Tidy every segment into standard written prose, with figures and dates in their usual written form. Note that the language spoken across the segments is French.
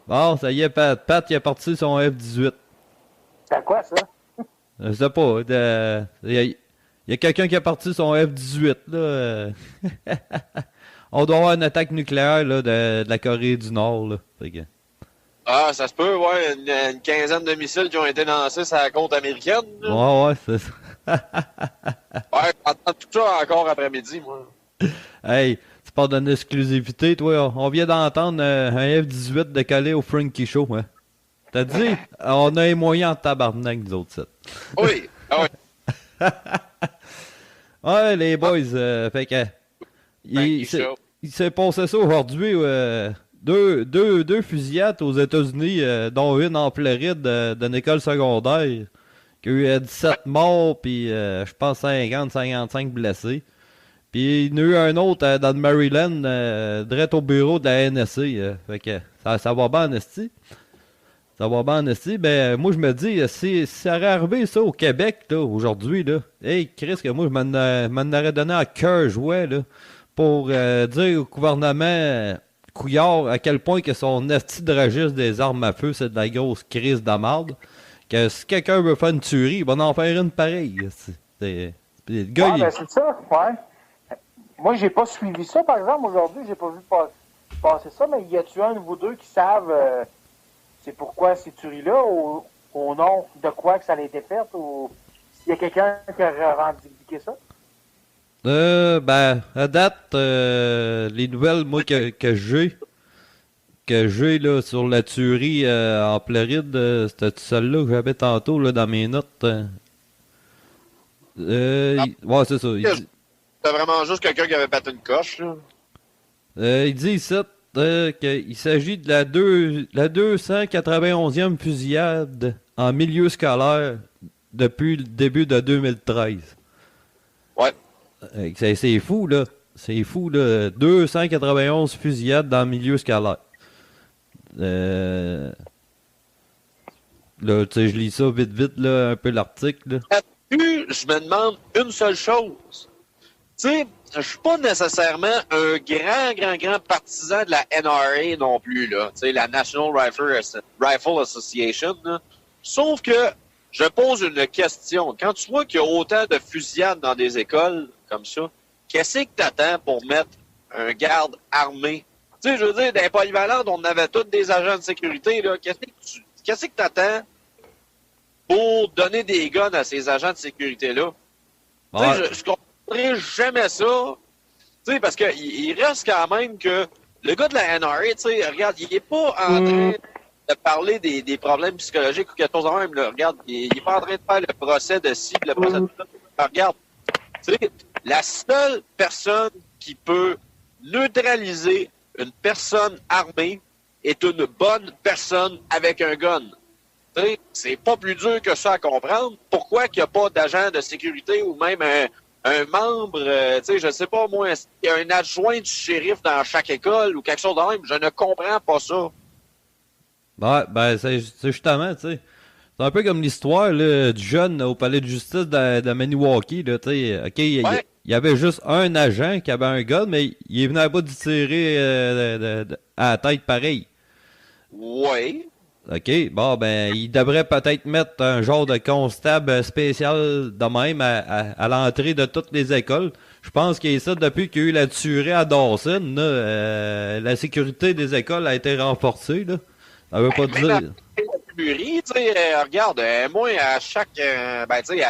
Bon, ça y est, Pat. Pat, il a parti son F-18. C'est quoi, ça? Je sais pas. Il y a quelqu'un qui a parti son F-18, là. On doit avoir une attaque nucléaire, là, de la Corée du Nord, là. Fait que... Ah, ça se peut, ouais. Une quinzaine de missiles qui ont été lancés sur la côte américaine. Là. Ouais, c'est ça. Ouais, j'entends tout ça encore après-midi, moi. Hey, tu parles d'une exclusivité, toi. On vient d'entendre un F-18 décoller au Frankie Show, hein. T'as dit? On a les moyens en tabarnak, nous autres, ça. Oui, ah ouais. Ouais, les boys, fait que... Il s'est passé ça aujourd'hui, deux fusillades aux États-Unis, dont une en Floride d'une école secondaire, qui a eu 17 morts, puis je pense 55 blessés. Puis il y en a eu un autre dans le Maryland, direct au bureau de la NSC. Fait que ça va bien en esti. Ça va bien en esti. Ben, moi, je me dis, si ça aurait arrivé ça au Québec, là, aujourd'hui, là, hey, Chris, que moi, je m'en aurais donné à cœur jouet, là, pour dire au gouvernement Couillard à quel point que son esti de registre des armes à feu, c'est de la grosse crise de marde. Que si quelqu'un veut faire une tuerie, il va en faire une pareille. Le gars, Ben, c'est ça, ouais. Moi, j'ai pas suivi ça, par exemple, aujourd'hui. J'ai pas vu passer ça, mais y a-tu un de vous deux qui savent c'est pourquoi ces tueries-là, au nom de quoi que ça a été fait, ou s'il y a quelqu'un qui a revendiqué ça? Ben, à date, les nouvelles, moi, que j'ai, là, sur la tuerie en Floride, c'était celle-là que j'avais tantôt, là, dans mes notes. Ouais, c'est ça. C'était vraiment juste quelqu'un qui avait battu une coche, là. Il dit ici qu'il s'agit de la 291e fusillade en milieu scolaire depuis le début de 2013. Ouais. C'est fou, là. C'est fou, là. 291 fusillades dans le milieu scolaire. Là, tu sais, je lis ça vite, là, un peu l'article. Là-dessus, je me demande une seule chose. Tu sais, je suis pas nécessairement un grand partisan de la NRA non plus, là. Tu sais, la National Rifle Association, là. Sauf que je pose une question. Quand tu vois qu'il y a autant de fusillades dans des écoles comme ça, qu'est-ce que t'attends pour mettre un garde armé? Tu sais, je veux dire, dans les polyvalentes, on avait tous des agents de sécurité, là. Qu'est-ce que t'attends pour donner des guns à ces agents de sécurité-là? Tu sais, je comprendrais jamais ça. Tu sais, parce que il reste quand même que le gars de la NRA, tu sais, regarde, il est pas en train de parler des problèmes psychologiques ou quelque chose de même, là. Regarde, il est pas en train de faire le procès de ci, le procès de ça. Regarde, tu sais, la seule personne qui peut neutraliser une personne armée est une bonne personne avec un gun. Tu sais, c'est pas plus dur que ça à comprendre. Pourquoi qu'il n'y a pas d'agent de sécurité ou même un membre, tu sais, je sais pas moi, il y a un adjoint du shérif dans chaque école ou quelque chose de même. Je ne comprends pas ça. Ouais, ben, c'est justement, tu sais. C'est un peu comme l'histoire là, du jeune au palais de justice de Maniwaki, là, tu sais. OK, il y avait juste un agent qui avait un gun, mais il venait à bout d'y tirer à la tête pareil. Oui. OK, bon, ben, il devrait peut-être mettre un genre de constable spécial de même à l'entrée de toutes les écoles. Je pense qu'il y a ça depuis qu'il y a eu la tuerie à Dawson, là, la sécurité des écoles a été renforcée, là. Ça veut pas dire... Regarde, moi, à chaque... ben, tu sais,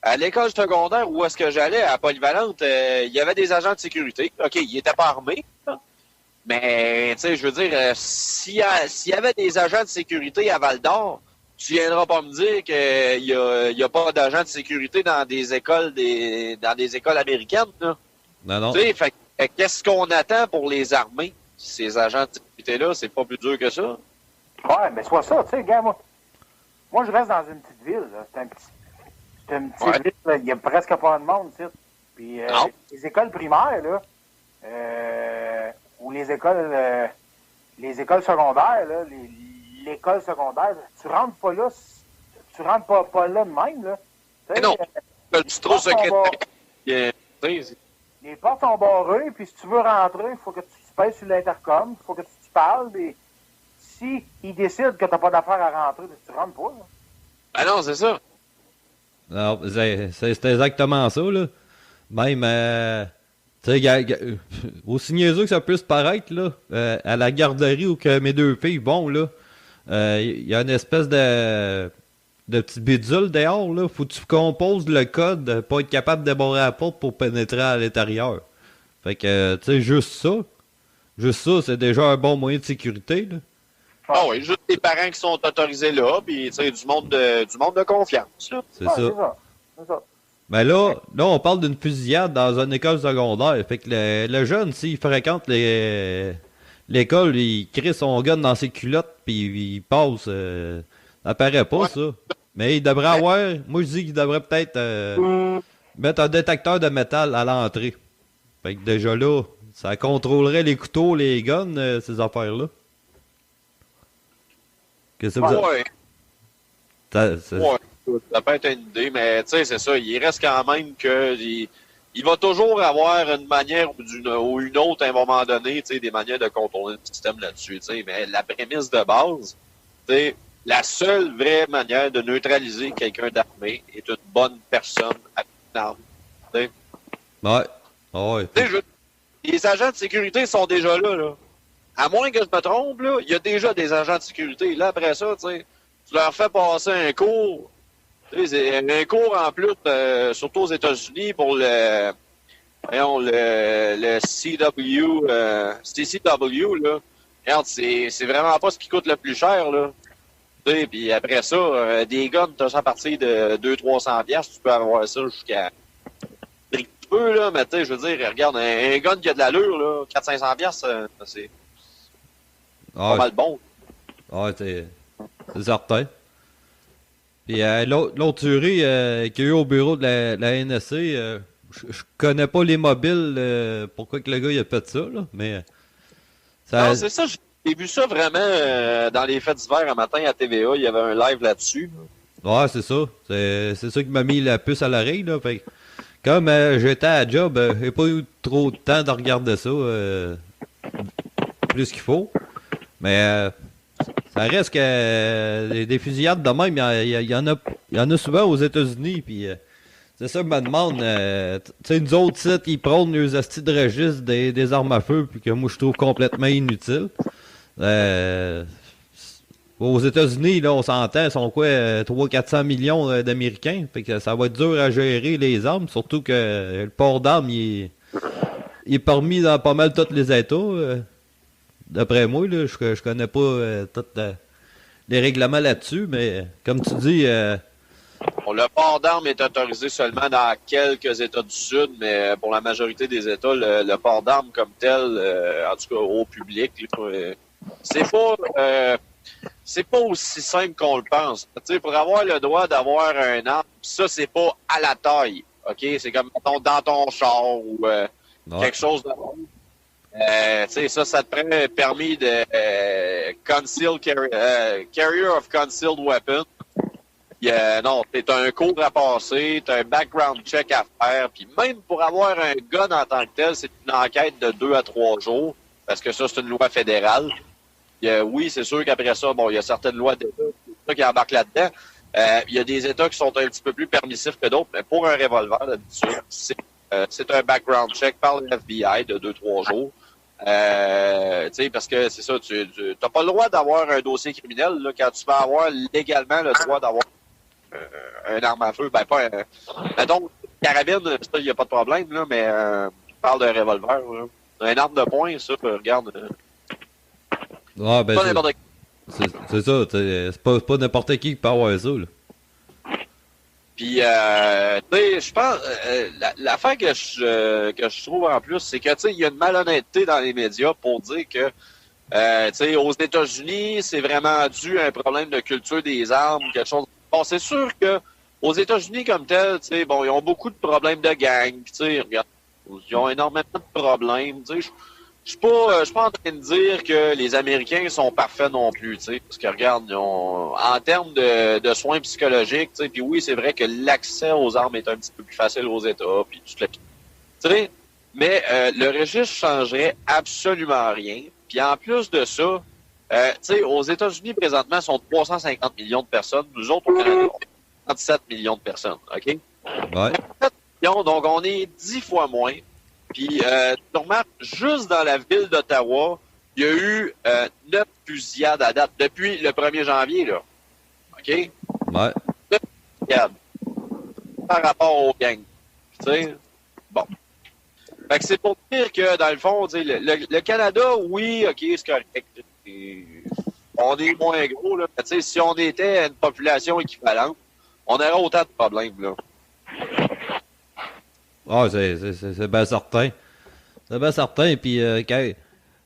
à l'école secondaire où est-ce que j'allais, à Polyvalente, il y avait des agents de sécurité. OK, ils n'étaient pas armés, là. Mais, tu sais, je veux dire, s'il y avait des agents de sécurité à Val-d'Or, tu viendras pas me dire qu'il y a pas d'agents de sécurité dans des écoles dans des écoles américaines, là. Non. Tu sais, fait qu'est-ce qu'on attend pour les armées? Ces agents de sécurité-là, c'est pas plus dur que ça. Ouais, mais soit ça, tu sais, gars, moi, je reste dans une petite ville, là. C'est une petite ville, là. Il y a presque pas de monde, tu sais. Puis, les écoles primaires, là, ou les écoles secondaires, là, l'école secondaire, tu rentres pas là, pas là de même, là. Mais non, c'est trop secrétaire. Les portes sont barrées, puis si tu veux rentrer, il faut que tu pèses sur l'intercom, il faut que tu parles, mais si ils décident que t'as pas d'affaires à rentrer, tu rentres pas, là. Ah non, c'est ça. Alors, c'est exactement ça, là. Même, tu sais, aussi niaiseux que ça puisse paraître, là, à la garderie où que mes deux filles vont, là, il y a une espèce de petit bidule dehors, là. Faut que tu composes le code pour être capable de débarrer la porte pour pénétrer à l'intérieur. Fait que, tu sais, juste ça, c'est déjà un bon moyen de sécurité, là. Ah oui, juste les parents qui sont autorisés là, puis tu sais, du monde de confiance, là. C'est ça. C'est ça. Ben là, on parle d'une fusillade dans une école secondaire. Fait que le jeune, s'il fréquente l'école, il crée son gun dans ses culottes, puis il passe. Ça paraît pas, ça. Mais il devrait avoir. Moi, je dis qu'il devrait peut-être mettre un détecteur de métal à l'entrée. Fait que déjà là, ça contrôlerait les couteaux, les guns, ces affaires-là. Qu'est-ce que vous Ouais. Ça peut être une idée, mais tu sais, c'est ça. Il reste quand même que il va toujours avoir une manière ou une autre à un moment donné, tu sais, des manières de contrôler le système là-dessus, tu sais. Mais la prémisse de base, tu sais, la seule vraie manière de neutraliser quelqu'un d'armé est une bonne personne avec une arme. Tu sais. Ouais. Ouais. Tu sais, les agents de sécurité sont déjà là. À moins que je me trompe, là, il y a déjà des agents de sécurité. Là, après ça, tu sais, tu leur fais passer un cours. Tu sais, un cours en plus, surtout aux États-Unis, pour le CW, CCW, là. Regarde, c'est vraiment pas ce qui coûte le plus cher, là. Tu sais, puis après ça, des guns, t'as ça à partir de 200-300$, tu peux avoir ça jusqu'à un peu, là, mais tu sais, je veux dire, regarde, un gun qui a de l'allure, là, 400-500$, c'est pas mal bon. Ouais, c'est certain. Puis l'autre tuerie qu'il y a eu au bureau de la NSC, je connais pas les mobiles, pourquoi que le gars il a fait ça, là, mais... Non, c'est ça, j'ai vu ça vraiment dans les fêtes d'hiver un matin à TVA, il y avait un live là-dessus. Ouais, c'est ça. C'est ça qui m'a mis la puce à l'oreille, là. Fait comme j'étais à la job, j'ai pas eu trop de temps de regarder ça plus qu'il faut. Mais ça reste que des fusillades de même, il y en a souvent aux États-Unis. Puis c'est ça que je me demande. Tu sais, nous autres sites, ils prônent les astis de registre des armes à feu, puis que moi je trouve complètement inutile. Aux États-Unis, là, on s'entend, ils sont quoi, 300-400 millions d'Américains. Fait que ça va être dur à gérer les armes, surtout que le port d'armes, il est permis dans pas mal tous les États. D'après moi, là, je connais pas tous les règlements là-dessus, mais comme tu dis... Bon, le port d'armes est autorisé seulement dans quelques États du Sud, mais pour la majorité des États, le port d'armes comme tel, en tout cas au public, c'est pas aussi simple qu'on le pense. Tu sais, pour avoir le droit d'avoir un arme, ça, c'est pas à la taille. OK? C'est comme dans ton char ou quelque chose de... tu sais, ça te prend un permis de Carrier of Concealed Weapon. Non, t'as un cours à passer, t'as un background check à faire, puis même pour avoir un gun en tant que tel, c'est une enquête de 2 à 3 jours, parce que ça, c'est une loi fédérale. Oui, c'est sûr qu'après ça, bon, il y a certaines lois d'État qui embarquent là-dedans. Il y a des États qui sont un petit peu plus permissifs que d'autres, mais pour un revolver, d'habitude, c'est un background check par le FBI de 2-3 jours. Tu sais, parce que c'est ça, tu n'as pas le droit d'avoir un dossier criminel là, quand tu vas avoir légalement le droit d'avoir un arme à feu. Ben, pas un... Mettons, carabine, ça, il n'y a pas de problème, là, mais je parle d'un revolver. Là. Un arme de poing, ça, regarde. Ouais, ben, c'est ça, c'est pas n'importe qui peut avoir ça, là. Puis, tu sais, je pense, l'affaire que je trouve en plus, c'est que, tu sais, il y a une malhonnêteté dans les médias pour dire que, tu sais, aux États-Unis, c'est vraiment dû à un problème de culture des armes, quelque chose. Bon, c'est sûr que aux États-Unis comme tel, tu sais, bon, ils ont beaucoup de problèmes de gang, tu sais, regarde, ils ont énormément de problèmes, tu sais. Je suis pas en train de dire que les Américains sont parfaits non plus, tu sais, parce que regarde, en termes de soins psychologiques, tu sais, puis oui, c'est vrai que l'accès aux armes est un petit peu plus facile aux États, puis tu sais, Mais le registre changerait absolument rien. Puis en plus de ça, tu sais, aux États-Unis, présentement, sont 350 millions de personnes. Nous autres, au Canada, on est 37 millions de personnes, OK? Ouais. 37 millions, donc on est 10 fois moins. Puis, tu remarques, juste dans la ville d'Ottawa, il y a eu 9 fusillades à date depuis le 1er janvier, là. OK? Ouais. 9 fusillades par rapport aux gangs. Tu sais? Bon. Fait que c'est pour dire que, dans le fond, le Canada, oui, OK, c'est correct. On est moins gros, là. Mais si on était une population équivalente, on aurait autant de problèmes, là. Ah, c'est bien certain. C'est bien certain. Puis,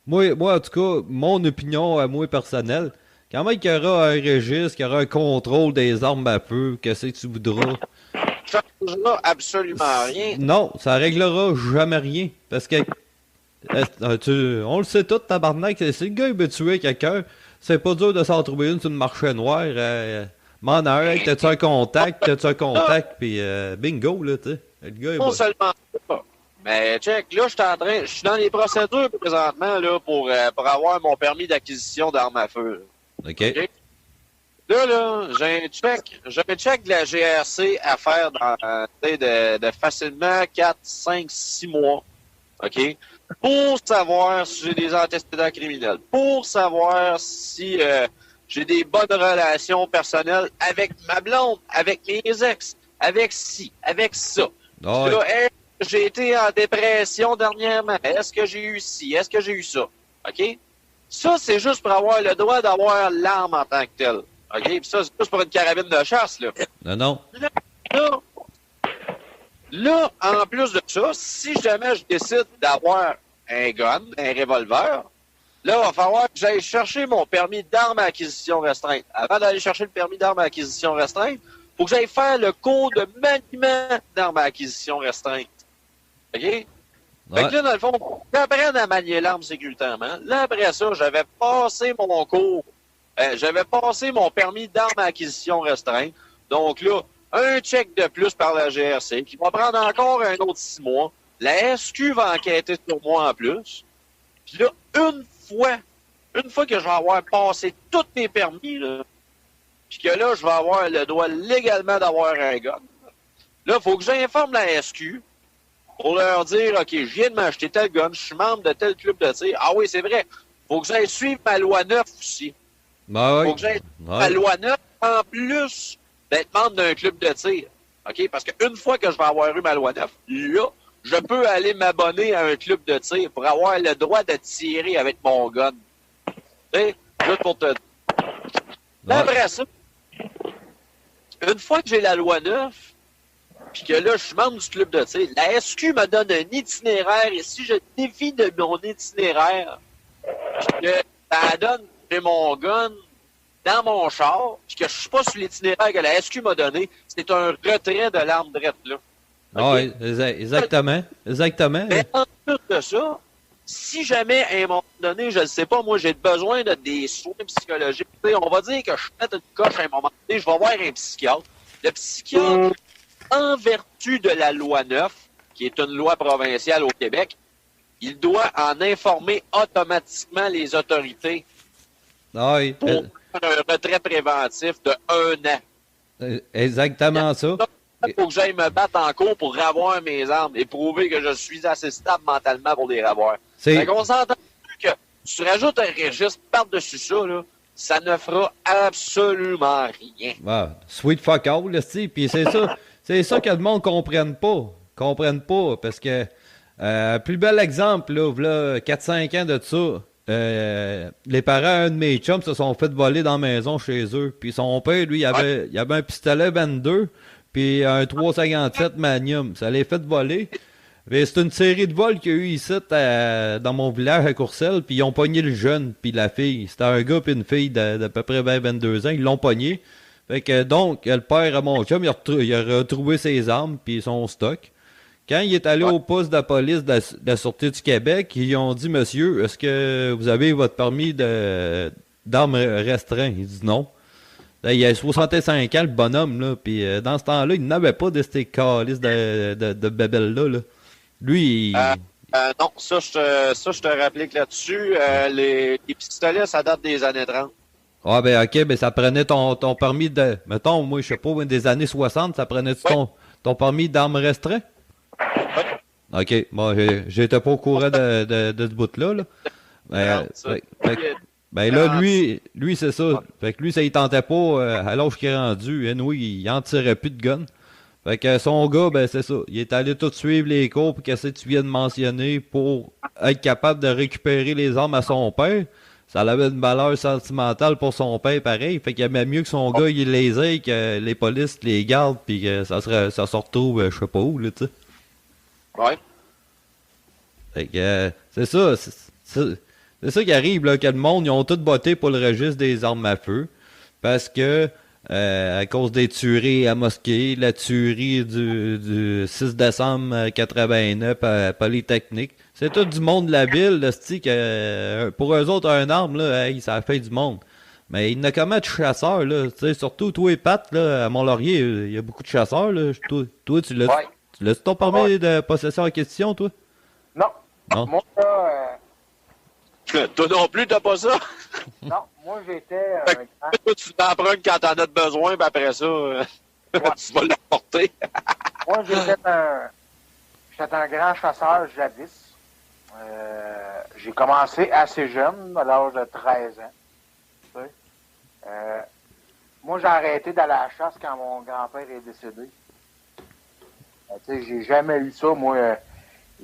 moi, en tout cas, mon opinion à moi personnelle, quand même qu'il y aura un registre, qu'il y aura un contrôle des armes à feu, qu'est-ce que tu voudras? Ça ne changera absolument rien. Non, ça réglera jamais rien. Parce que, on le sait tout, tabarnak, si le gars il veut tuer quelqu'un, c'est pas dur de s'en trouver une sur le marché noir. M'en a un, t'as-tu un contact, puis bingo, là, tu sais. Le gars, Non seulement ça, mais check, là, je suis dans les procédures présentement, là, pour avoir mon permis d'acquisition d'armes à feu. OK. OK? Là, j'ai un check de la GRC à faire de facilement 4, 5, 6 mois. OK? Pour savoir si j'ai des antécédents criminels. Pour savoir si j'ai des bonnes relations personnelles avec ma blonde, avec mes ex, avec ci, avec ça. Oh, Là, j'ai été en dépression dernièrement. Est-ce que j'ai eu ci? Est-ce que j'ai eu ça? OK? Ça, c'est juste pour avoir le droit d'avoir l'arme en tant que telle. OK? Puis ça, c'est juste pour une carabine de chasse, là. non. Là, en plus de ça, si jamais je décide d'avoir un gun, un revolver, là, il va falloir que j'aille chercher mon permis d'armes à acquisition restreinte. Avant d'aller chercher le permis d'armes à acquisition restreinte, il faut que j'aille faire le cours de maniement d'armes à acquisition restreinte. OK? Ouais. Fait que là, dans le fond, j'apprends à manier l'arme sécuritairement. Là, après ça, j'avais passé mon cours. J'avais passé mon permis d'armes à acquisition restreinte. Donc là, un check de plus par la GRC qui va prendre encore un autre 6 mois. La SQ va enquêter sur moi en plus. Puis là, une fois que je vais avoir passé tous mes permis, là, puis que là, je vais avoir le droit légalement d'avoir un gun, là, il faut que j'informe la SQ pour leur dire, OK, je viens de m'acheter tel gun, je suis membre de tel club de tir. Ah oui, c'est vrai. Faut que j'aille suivre ma loi 9 aussi. Ben, Faut que j'aille suivre ma loi 9 en plus d'être membre d'un club de tir. OK? Parce qu'une fois que je vais avoir eu ma loi 9, là, je peux aller m'abonner à un club de tir pour avoir le droit de tirer avec mon gun. Tu sais, juste pour te... Après ça, une fois que j'ai la loi 9, puis que là, je suis membre du club de tir, la SQ me donne un itinéraire, et si je défie de mon itinéraire, puis que ça donne que j'ai mon gun dans mon char, puis que je suis pas sur l'itinéraire que la SQ m'a donné, c'est un retrait de l'arme drette, là. Ah, okay? Exactement. Mais en plus de ça, si jamais, à un moment donné, je ne sais pas, moi, j'ai besoin de des soins psychologiques, on va dire que je pète une coche à un moment donné, je vais voir un psychiatre. Le psychiatre, en vertu de la loi 9, qui est une loi provinciale au Québec, il doit en informer automatiquement les autorités pour faire un retrait préventif de 1 an. Exactement ça. Il faut que j'aille me battre en cours pour avoir mes armes et prouver que je suis assez stable mentalement pour les avoir. Fait qu'on s'entend que tu rajoutes un registre par-dessus ça, là, ça ne fera absolument rien. Ah, sweet fuck all, là, puis c'est ça que le monde comprenne pas, parce que plus bel exemple, là 4-5 ans de ça, les parents d'un de mes chums se sont fait voler dans la maison chez eux, puis son père, lui, il avait un pistolet 22, puis un 357 Magnum, ça les fait voler. C'est une série de vols qu'il y a eu ici dans mon village à Courcelles, puis ils ont pogné le jeune puis la fille. C'était un gars puis une fille d'à peu près 22 ans, ils l'ont pogné. Fait que donc, le père à mon chum, il a retrouvé ses armes puis son stock. Quand il est allé au poste de la police de la Sûreté du Québec, ils ont dit, monsieur, est-ce que vous avez votre permis d'armes restreint? Il dit non. Là, il a 65 ans, le bonhomme, là, puis dans ce temps-là, il n'avait pas de ces calices de bébelles-là, là. Lui, Non, ça, je te rapplique là-dessus. Les pistolets, ça date des années 30. Ah, ben, ok, ben, ça prenait ton permis de. Mettons, moi, je sais pas, des années 60, ça prenait ton permis d'armes restreint? Oui. Ok, bon, j'étais pas au courant de ce bout-là, là. Ben là, lui, c'est ça. Fait que lui, ça il tentait pas, à l'âge qu'il est rendu. Oui, il en tirait plus de gun. Fait que son gars, ben c'est ça. Il est allé tout suivre les cours pour qu'est-ce que tu viens de mentionner pour être capable de récupérer les armes à son père. Ça avait une valeur sentimentale pour son père pareil. Fait qu'il aimait mieux que son gars il les ait, que les polices les gardent puis que ça se retrouve je sais pas où, là, tu sais. Ouais. Fait que c'est ça. C'est ça qui arrive, là, que le monde, ils ont tout botté pour le registre des armes à feu. Parce que à cause des tueries à Mosquée, la tuerie du 6 décembre 89 à Polytechnique. C'est tout du monde de la ville, là, que pour eux autres, un arme, là, hey, ça a fait du monde. Mais il y en a comment de chasseurs, là, tu sais, surtout toi et Pat, là, à Mont-Laurier, il y a beaucoup de chasseurs, là. Toi, tu l'as ton permis de possession en question, toi? Non. Moi, toi non plus, t'as pas ça? Non, moi j'étais. Toi, tu t'empruntes quand t'en as besoin, puis après ça, tu vas l'apporter. Moi, j'étais un grand chasseur jadis. J'ai commencé assez jeune, à l'âge de 13 ans. Tu sais. Moi, j'ai arrêté d'aller à la chasse quand mon grand-père est décédé. Tu sais, j'ai jamais eu ça, moi.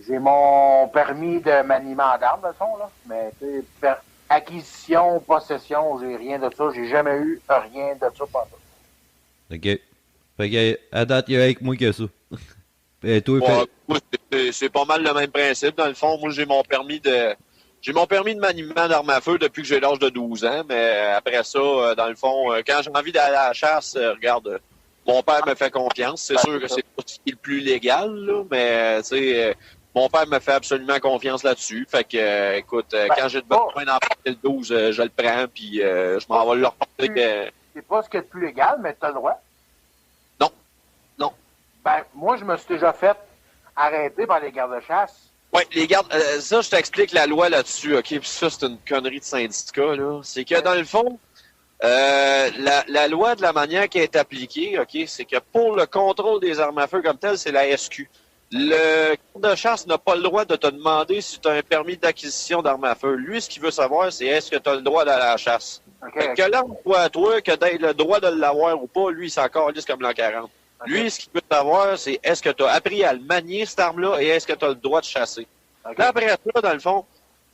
J'ai mon permis de maniement d'armes, de fond, là. Mais, tu sais, acquisition, possession, j'ai rien de ça. J'ai jamais eu rien de ça par ça. OK. Fait que, à date, il y a avec moi que ça. Et toi, c'est pas mal le même principe. Dans le fond, moi, j'ai mon permis de maniement d'armes à feu depuis que j'ai l'âge de 12 ans. Mais après ça, dans le fond, quand j'ai envie d'aller à la chasse, regarde, mon père me fait confiance. C'est sûr que c'est pas ce qui est le plus légal, là, mais, tu sais, mon père me fait absolument confiance là-dessus. Fait que, écoute, quand j'ai besoin d'emporter le 12, je le prends, puis je m'en vais le reporter. C'est pas ce qui est le plus légal, mais tu as le droit. Non. Ben, moi, je me suis déjà fait arrêter par les gardes-chasse. Oui, les gardes, ça, je t'explique la loi là-dessus, OK? Puis ça, c'est une connerie de syndicat, là. C'est que, dans le fond, la loi, de la manière qui est appliquée, OK, c'est que pour le contrôle des armes à feu comme tel, c'est la SQ. Le garde de chasse n'a pas le droit de te demander si tu as un permis d'acquisition d'armes à feu. Lui, ce qu'il veut savoir, c'est est-ce que tu as le droit d'aller à la chasse. Okay. Que l'arme soit à toi, que tu aies le droit de l'avoir ou pas, lui, c'est encore lisse comme l'an 40. Okay. Lui, ce qu'il veut savoir, c'est est-ce que tu as appris à le manier, cette arme-là, et est-ce que tu as le droit de chasser. Okay. Là, après ça, dans le fond,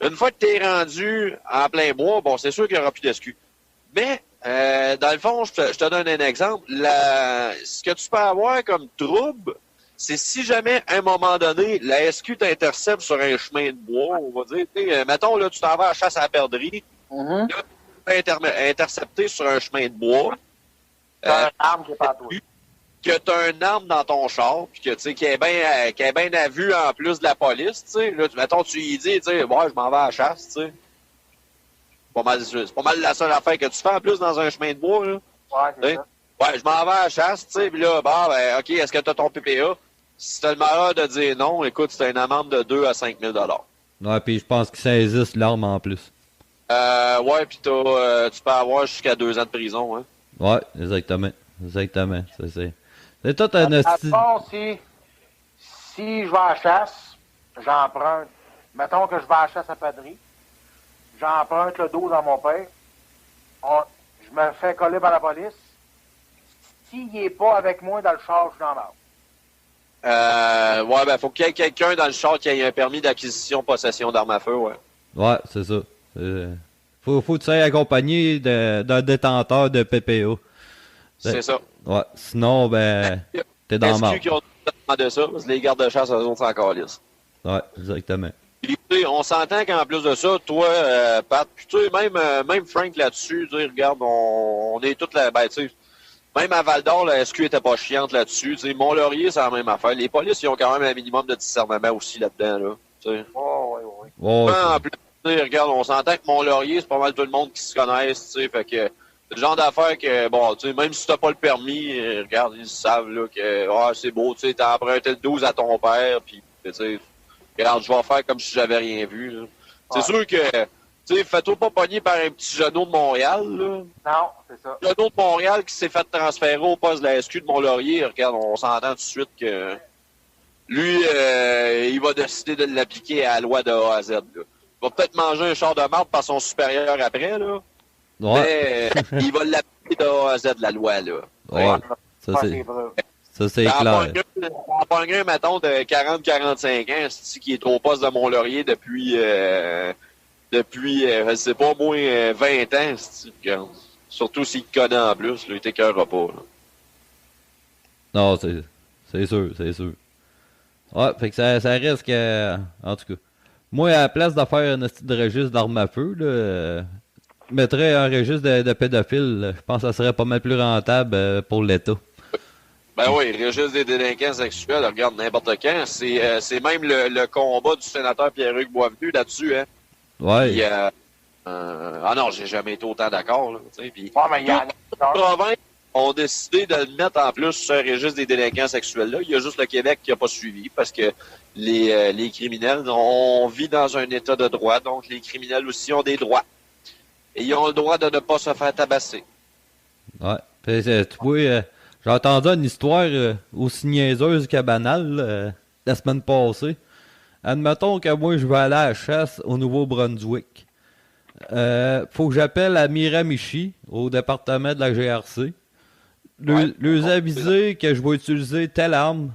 une fois que tu es rendu en plein bois, bon, c'est sûr qu'il n'y aura plus d'excus. Mais, dans le fond, je te donne un exemple. Ce que tu peux avoir comme trouble, c'est si jamais, à un moment donné, la SQ t'intercepte sur un chemin de bois, on va dire, mettons, là, tu t'en vas à la chasse à la perdrix, là, tu t'es intercepté sur un chemin de bois. T'as une arme qui est pas à toi. Que tu as une arme dans ton char, puis que, tu sais, qui est bien à vue en plus de la police, tu sais. Là, mettons, tu lui dis, tu sais, ouais, je m'en vais à la chasse, tu sais. C'est pas mal la seule affaire que tu fais en plus dans un chemin de bois, là. Ouais, c'est ça. Ouais, je m'en vais à la chasse, tu sais, puis là, ben, OK, est-ce que tu as ton PPA? Si tu as le malheur de dire non, écoute, c'est une amende de 2 à 5 000 $. Ouais, puis je pense qu'ils saisissent l'arme en plus. Ouais, puis tu peux avoir jusqu'à 2 ans de prison, hein. Ouais, exactement. C'est tout un hostie. Si je vais à la chasse, j'emprunte. Mettons que je vais à la chasse à Padry. J'emprunte le 12 à mon père. Je me fais coller par la police. S'il n'est pas avec moi dans le char, je suis dans l'ordre. Ouais, ben, faut qu'il y ait quelqu'un dans le char qui ait un permis d'acquisition, possession d'armes à feu, ouais. Ouais, c'est ça. Faut que tu sois accompagné d'un détenteur de PPA. C'est ça. Ouais, sinon, ben, t'es dans le marre. Qui ont demandé ça, parce que les gardes de chasse, eux autres, c'est encore lisse. Ouais, exactement. Puis, on s'entend qu'en plus de ça, toi, Pat, puis tu sais, même Frank là-dessus, tu sais, regarde, on est tous là, ben, tu sais, même à Val-d'Or, la SQ était pas chiante là-dessus, tu sais, Mont-Laurier, c'est la même affaire. Les polices, ils ont quand même un minimum de discernement aussi là-dedans, là, tu sais. Ouais. En plus, tu sais, regarde, on s'entend que Mont-Laurier, c'est pas mal tout le monde qui se connaisse, tu sais, fait que c'est le genre d'affaire que, bon, tu sais, même si t'as pas le permis, regarde, ils savent, là, que, c'est beau, tu sais, t'as emprunté le 12 à ton père, puis, tu sais, regarde, je vais faire comme si j'avais rien vu. Là. C'est sûr que, tu sais, fais-toi pas pogner par un petit genou de Montréal. Là. Non, c'est ça. Le genou de Montréal qui s'est fait transférer au poste de la SQ de Mont-Laurier, regarde, on s'entend tout de suite que lui, il va décider de l'appliquer à la loi de A à Z. Là. Il va peut-être manger un char de marde par son supérieur après, là. Ouais. Mais il va l'appliquer de A à Z, la loi, là. Ouais. Ça, c'est clair. En pogne un, mettons, de 40-45 ans, qui est au poste de Mont-Laurier depuis je sais pas, moins 20 ans, regarde. Surtout s'il te connaît en plus, là, il t'écœurera pas, là. Non, c'est sûr, c'est sûr. Ouais, fait que ça reste que... En tout cas, moi, à la place de faire un style de registre d'armes à feu, là, je mettrais un registre de pédophiles. Je pense que ça serait pas mal plus rentable pour l'État. Ben oui, registre des délinquants sexuels, regarde n'importe quand. C'est même le combat du sénateur Pierre-Hugues Boisvenu là-dessus, hein. Ouais. Puis, ah non, j'ai jamais été autant d'accord, là. Puis, mais il y en a... les provinces ont décidé de le mettre en plus sur un registre des délinquants sexuels-là. Il y a juste le Québec qui n'a pas suivi parce que les criminels, on vit dans un état de droit, donc les criminels aussi ont des droits. Et ils ont le droit de ne pas se faire tabasser. Ouais. Puis, tu vois, j'ai entendu une histoire aussi niaiseuse que banale la semaine passée. Admettons que moi, je vais aller à la chasse au Nouveau-Brunswick. Faut que j'appelle à Miramichi, au département de la GRC. Leur aviser que je vais utiliser telle arme,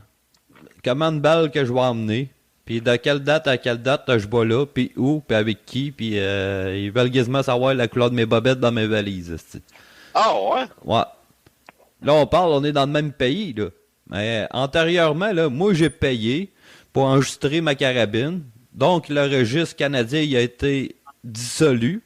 combien de balles que je vais emmener, puis de quelle date à quelle date je vais là, puis où, puis avec qui, puis ils veulent quasiment savoir la couleur de mes bobettes dans mes valises. Ah ouais? Ouais. Là, on est dans le même pays, là. Mais antérieurement, là, moi, j'ai payé pour enregistrer ma carabine. Donc, le registre canadien, il a été dissolu.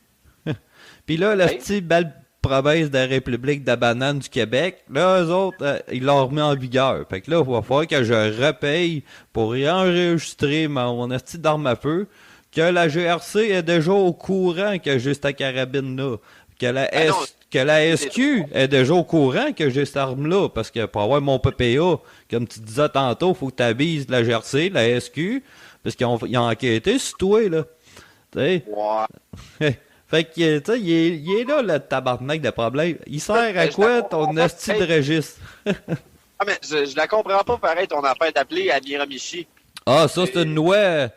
Puis là, la petite belle province de la République de la banane du Québec, là, eux autres, ils l'ont remis en vigueur. Fait que là, il va falloir que je repaye pour enregistrer mon petite d'arme à feu, que la GRC est déjà au courant que j'ai cette carabine-là. Que la SQ est déjà au courant que j'ai cette arme-là, parce que pour avoir mon PPA, comme tu disais tantôt, il faut que tu avises la GRC, la SQ, parce qu'ils ont enquêté sur toi, là. T'sais? Ouais. Fait que, tu sais, il est là, le tabarnak de problème. Il sert à quoi, ton esti de registre? Ah, mais je la comprends pas, pareil, ton affaire d'appeler à Miramichi. Ah, ça, c'est une loi...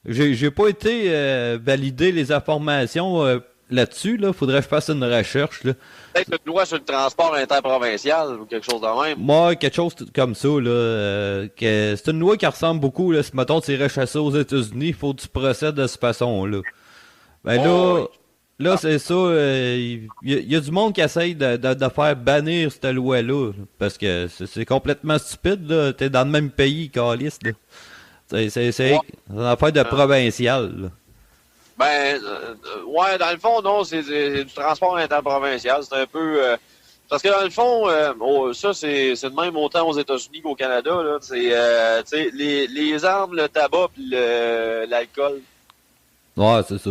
j'ai pas été valider les informations... là-dessus, là, faudrait que je fasse une recherche, là. Peut-être une loi sur le transport interprovincial ou quelque chose de même. Moi, quelque chose comme ça, là. C'est une loi qui ressemble beaucoup, là. Si, mettons, tu irais chasser aux États-Unis, il faut que tu procèdes de cette façon-là. Ben là, c'est ça. Il y a du monde qui essaye de faire bannir cette loi-là. Parce que c'est complètement stupide, là. T'es dans le même pays, calice, là. C'est une affaire de provincial, là. Ben, ouais, dans le fond, non, c'est du transport interprovincial. C'est un peu... parce que dans le fond, ça, c'est de même autant aux États-Unis qu'au Canada, là. C'est, les armes, le tabac puis l'alcool. Ouais, c'est ça.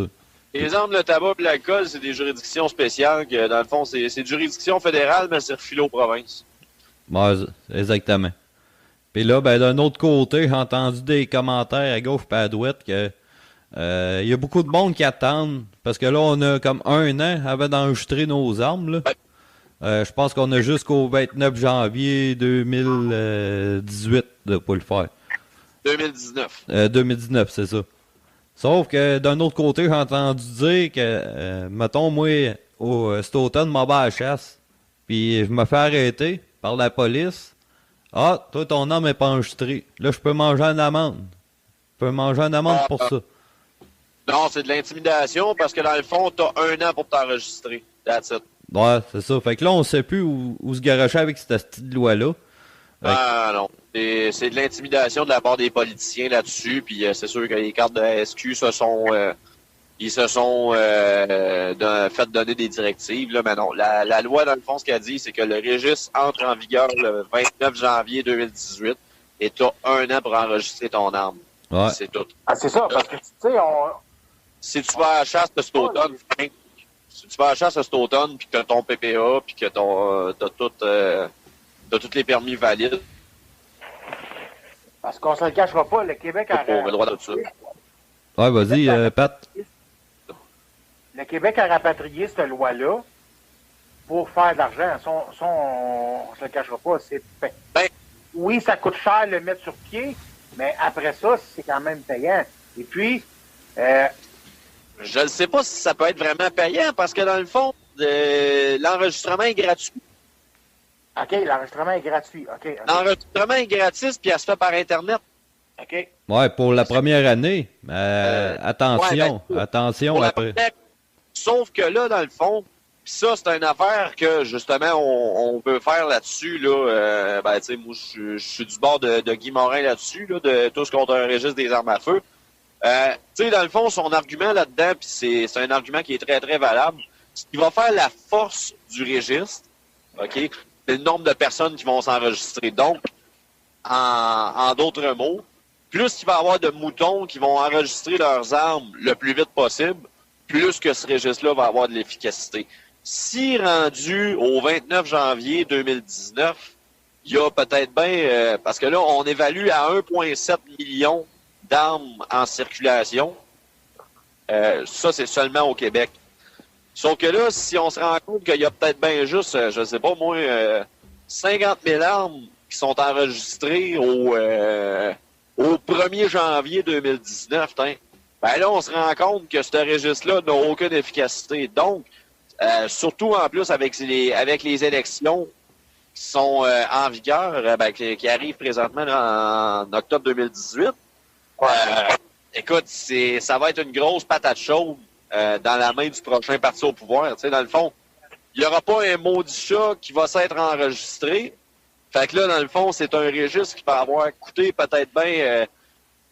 Les armes, le tabac puis l'alcool, c'est des juridictions spéciales que, dans le fond, c'est juridiction fédérale, mais c'est refilé aux provinces. Ouais, exactement. Puis là, ben, d'un autre côté, j'ai entendu des commentaires à gauche et à droite que il y a beaucoup de monde qui attendent, parce que là, on a comme 1 an avant d'enregistrer nos armes, là. Je pense qu'on a jusqu'au 29 janvier 2018 pour le faire. 2019. 2019, c'est ça. Sauf que d'un autre côté, j'ai entendu dire que, mettons, moi, cet automne, je m'en vais à la chasse, puis je me fais arrêter par la police. Ah, toi, ton arme n'est pas enregistrée. Là, je peux manger une amende. Je peux manger une amende pour ça. Non, c'est de l'intimidation parce que dans le fond, t'as 1 an pour t'enregistrer. That's it. Ouais, c'est ça. Fait que là, on sait plus où se garocher avec cette petite loi-là. Ah non. C'est de l'intimidation de la part des politiciens là-dessus. Puis c'est sûr que les cartes de la SQ se sont fait donner des directives. Là, mais non, la loi, dans le fond, ce qu'elle dit, c'est que le registre entre en vigueur le 29 janvier 2018 et tu as 1 an pour enregistrer ton arme. Ouais. C'est tout. Ah, c'est ça, parce que, tu sais, si tu vas à la chasse de cet automne, puis que tu as ton PPA, puis que t'as toutes les permis valides. Parce qu'on se le cachera pas, le Québec a On a le droit de ça. Ouais, vas-y, Pat. Le Québec a rapatrié cette loi-là pour faire de l'argent. Ça, on se le cachera pas. Ben, oui, ça coûte cher de le mettre sur pied, mais après ça, c'est quand même payant. Et puis, je ne sais pas si ça peut être vraiment payant parce que dans le fond, l'enregistrement est gratuit. OK, l'enregistrement est gratuit. OK. L'enregistrement est gratis puis elle se fait par Internet. OK. Ouais, pour la première année. Attention, ouais, attention pour après. Sauf que là, dans le fond, pis ça, c'est une affaire que, justement, on peut faire là-dessus, là. Tu sais, moi, je suis du bord de Guy Morin là-dessus, là, de tous contre un registre des armes à feu. Tu sais, dans le fond, son argument là-dedans, puis c'est un argument qui est très, très valable. Ce qui va faire la force du registre, OK, c'est le nombre de personnes qui vont s'enregistrer. Donc, en d'autres mots, plus il va y avoir de moutons qui vont enregistrer leurs armes le plus vite possible, plus que ce registre-là va avoir de l'efficacité. Si rendu au 29 janvier 2019, il y a peut-être bien... parce que là, on évalue à 1,7 million d'armes en circulation. Ça, c'est seulement au Québec. Sauf que là, si on se rend compte qu'il y a peut-être bien juste, je sais pas moi, 50 000 armes qui sont enregistrées au 1er janvier 2019, ben là, on se rend compte que ce registre-là n'a aucune efficacité. Donc, surtout en plus avec les élections qui sont en vigueur, qui arrivent présentement là, en octobre 2018, écoute, ça va être une grosse patate chaude dans la main du prochain parti au pouvoir. Tu sais, dans le fond, il n'y aura pas un maudit chat qui va s'être enregistré. Fait que là, dans le fond, c'est un registre qui va avoir coûté peut-être bien...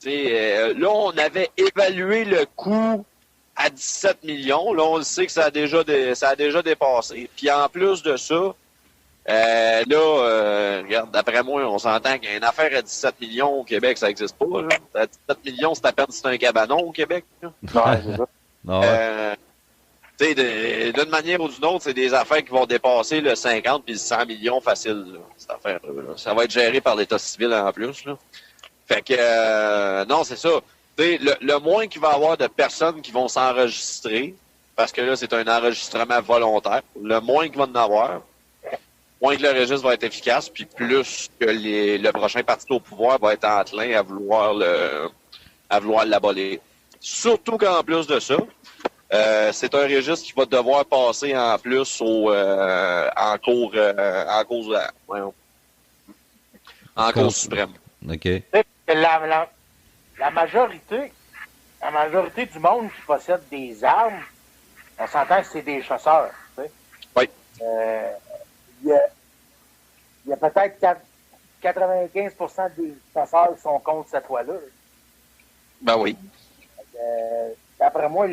là, on avait évalué le coût à 17 millions. Là, on le sait que ça a déjà dépassé. Puis en plus de ça, regarde, d'après moi, on s'entend qu'une affaire à 17 millions au Québec, ça n'existe pas. Là. À 17 millions, c'est à peine si c'est un cabanon au Québec. Là. Ouais, c'est ça. D'une manière ou d'une autre, c'est des affaires qui vont dépasser le 50 puis le 100 millions facile, là, cette affaire-là. Ça va être géré par l'État civil en plus. Là. Fait que, non, c'est ça. Le moins qu'il va y avoir de personnes qui vont s'enregistrer, parce que là, c'est un enregistrement volontaire, le moins qu'il va en avoir, moins que le registre va être efficace, puis plus que le prochain parti au pouvoir va être enclin à vouloir l'abolir. Surtout qu'en plus de ça, c'est un registre qui va devoir passer en plus en cour suprême. OK. La majorité du monde qui possède des armes, on s'entend que c'est des chasseurs. Tu sais. Oui. Il y a peut-être 95% des chasseurs qui sont contre cette loi-là. Ben oui. D'après moi,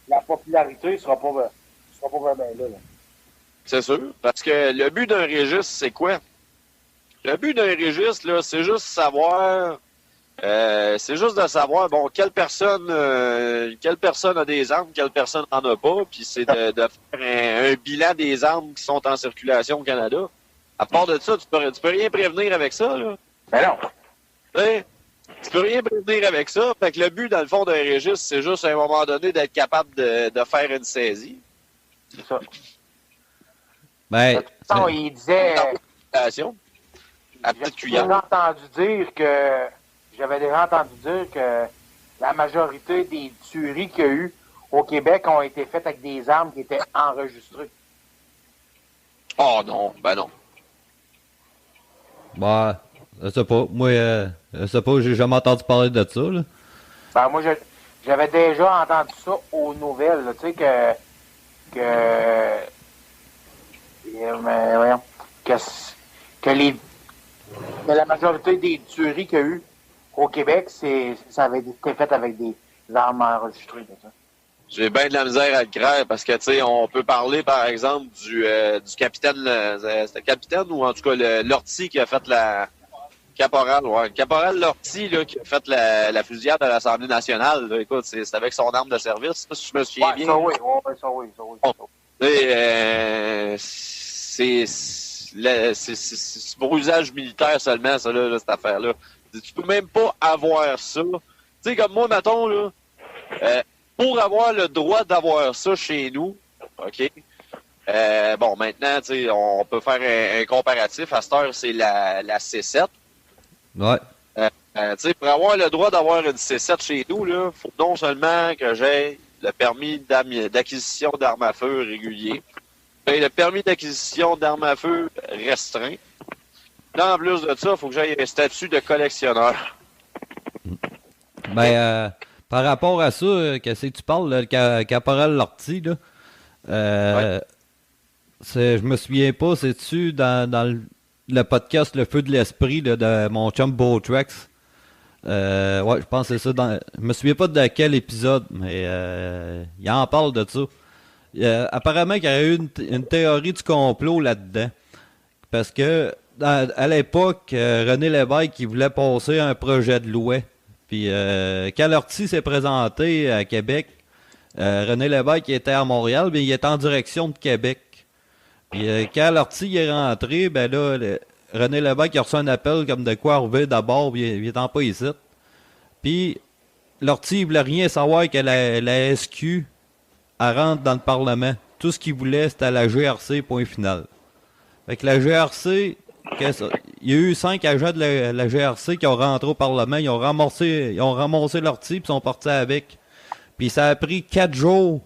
la popularité sera pas vraiment là. C'est sûr. Parce que le but d'un registre, c'est quoi? Le but d'un registre, là, c'est juste savoir... c'est juste de savoir, bon, quelle personne a des armes, quelle personne n'en a pas, puis c'est de faire un bilan des armes qui sont en circulation au Canada. À part de ça, tu peux rien prévenir avec ça, là. Ben non. T'sais, tu peux rien prévenir avec ça. Fait que le but, dans le fond, d'un registre, c'est juste à un moment donné d'être capable de faire une saisie. C'est ça. Ben, Non, il disait... À petite cuillère. J'avais déjà entendu dire que la majorité des tueries qu'il y a eu au Québec ont été faites avec des armes qui étaient enregistrées. Oh non, ben non. bah, je sais pas. Moi, je sais pas, j'ai jamais entendu parler de ça, là. Ben, moi, j'avais déjà entendu ça aux nouvelles, là, tu sais, que la majorité des tueries qu'il y a eu au Québec, ça avait été fait avec des armes enregistrées. Ça. J'ai bien de la misère à le croire parce que, tu sais, on peut parler, par exemple, du capitaine, c'était le capitaine ou en tout cas l'Ortie qui a fait la... Caporal, ouais. Caporal Lortie, là, qui a fait la fusillade à l'Assemblée nationale. Là. Écoute, c'est avec son arme de service, si je me souviens bien. Ça oui, ça oui. C'est pour usage militaire seulement, ça, là, cette affaire-là. Tu peux même pas avoir ça. Tu sais, comme moi, mettons, là, pour avoir le droit d'avoir ça chez nous, OK? Bon, maintenant, tu sais, on peut faire un comparatif. À cette heure, c'est la C7. Ouais. Tu sais, pour avoir le droit d'avoir une C7 chez nous, là, faut non seulement que j'ai le permis d'acquisition d'armes à feu régulier, mais le permis d'acquisition d'armes à feu restreint. Là, en plus de ça, il faut que j'aie un statut de collectionneur. Ben, par rapport à ça, qu'est-ce que tu parles, là, le caporal Lortie, là? Ouais. Je me souviens pas, c'est-tu dans le podcast Le Feu de l'Esprit là, de mon chum Botrax? Ouais, je pense que c'est ça. Je me souviens pas de quel épisode, mais il en parle de ça. Apparemment qu'il y a eu une théorie du complot là-dedans. Parce que à l'époque, René Lévesque il voulait passer un projet de loi. Puis quand Lortie s'est présenté à Québec, René Lévesque était à Montréal, mais il était en direction de Québec. Puis quand Lortie est rentré, ben là, René Lévesque il a reçu un appel comme de quoi arriver d'abord, puis il est en pas ici. Puis Lortie il voulait rien savoir que la SQ elle rentre dans le Parlement. Tout ce qu'il voulait, c'était la GRC, point final. Fait que la GRC, il y a eu 5 agents de la GRC qui ont rentré au Parlement, ils ont ramassé Lortie, puis sont partis avec. Puis ça a pris 4 jours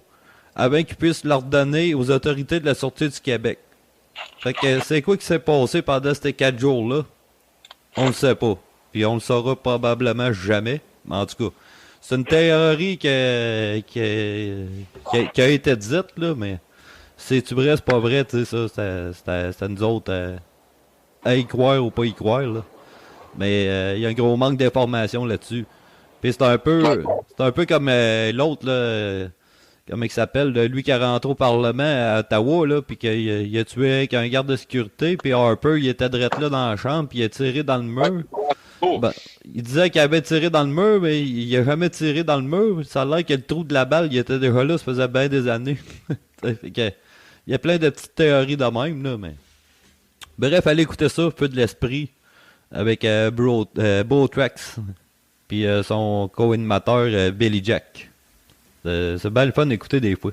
avant qu'ils puissent l'ordonner aux autorités de la Sûreté du Québec. Fait que c'est quoi qui s'est passé pendant ces 4 jours-là? On le sait pas. Puis on le saura probablement jamais. Mais en tout cas, c'est une théorie qui a été dite, là, mais c'est-tu vrai, c'est pas vrai, tu sais, ça, c'est nous autres à y croire ou pas y croire, là. Mais il y a un gros manque d'informations là-dessus. Puis c'est un peu comme l'autre, là, comment il s'appelle, lui qui est rentré au Parlement à Ottawa, là, puis qu'il a tué avec un garde de sécurité, puis Harper, il était direct là dans la chambre, puis il a tiré dans le mur. Ben, il disait qu'il avait tiré dans le mur, mais il a jamais tiré dans le mur. Ça a l'air que le trou de la balle, il était déjà là, ça faisait bien des années. Fait que, il y a plein de petites théories de même, là, mais... Bref, allez écouter ça, Feu de l'Esprit, avec Botrax, puis son co-animateur Billy Jack. C'est bien le fun d'écouter des fois.